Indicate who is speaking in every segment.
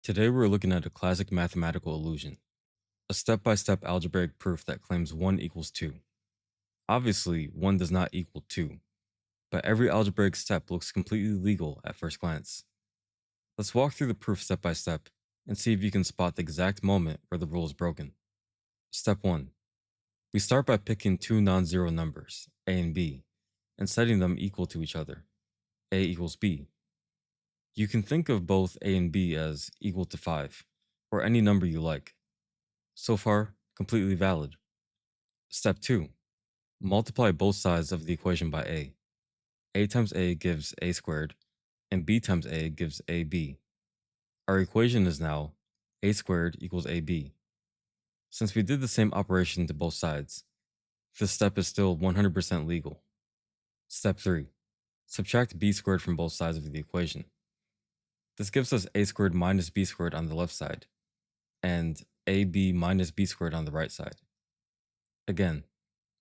Speaker 1: Today we're looking at a classic mathematical illusion, a step-by-step algebraic proof that claims 1 equals 2. Obviously, 1 does not equal 2, but every algebraic step looks completely legal at first glance. Let's walk through the proof step by step and see if you can spot the exact moment where the rule is broken. Step 1. We start by picking two non-zero numbers, a and b, and setting them equal to each other, a equals b. You can think of both a and b as equal to 5, or any number you like. So far, completely valid. Step 2. Multiply both sides of the equation by a. A times a gives a squared, and b times a gives ab. Our equation is now a squared equals ab. Since we did the same operation to both sides, this step is still 100% legal. Step 3. Subtract b squared from both sides of the equation. This gives us a squared minus b squared on the left side, and ab minus b squared on the right side. Again,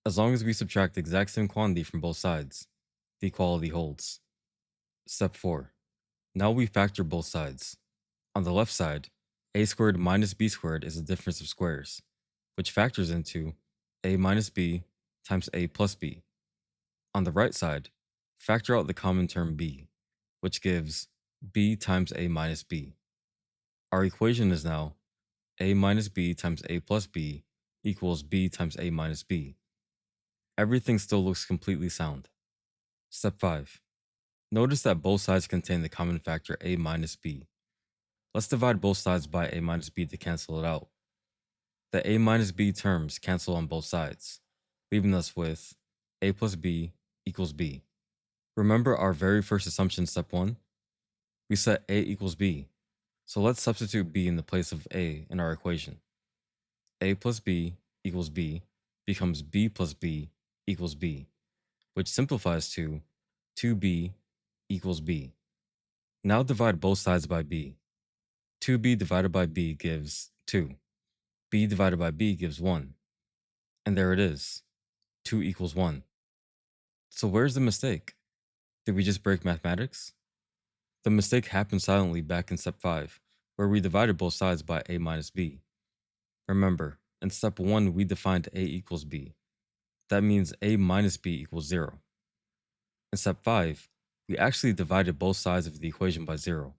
Speaker 1: as long as we subtract the exact same quantity from both sides, the equality holds. Step 4. Now we factor both sides. On the left side, a squared minus b squared is the difference of squares, which factors into a minus b times a plus b. On the right side, factor out the common term b, which gives b times a minus b. Our equation is now a minus b times a plus b equals b times a minus b. Everything still looks completely sound. Step 5. Notice that both sides contain the common factor a minus b. Let's divide both sides by a minus b to cancel it out. The a minus b terms cancel on both sides, leaving us with a plus b equals b. Remember our very first assumption, step 1? We set a equals b, so let's substitute b in the place of a in our equation. A plus b equals b becomes b plus b equals b, which simplifies to 2b equals b. Now divide both sides by b. 2b divided by b gives 2. B divided by b gives 1. And there it is. 2 equals 1. So where's the mistake? Did we just break mathematics? The mistake happened silently back in step 5, where we divided both sides by a minus b. Remember, in step 1 we defined a equals b. That means a minus b equals 0. In step 5, we actually divided both sides of the equation by 0.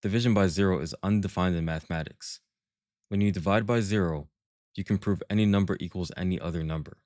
Speaker 1: Division by 0 is undefined in mathematics. When you divide by 0, you can prove any number equals any other number.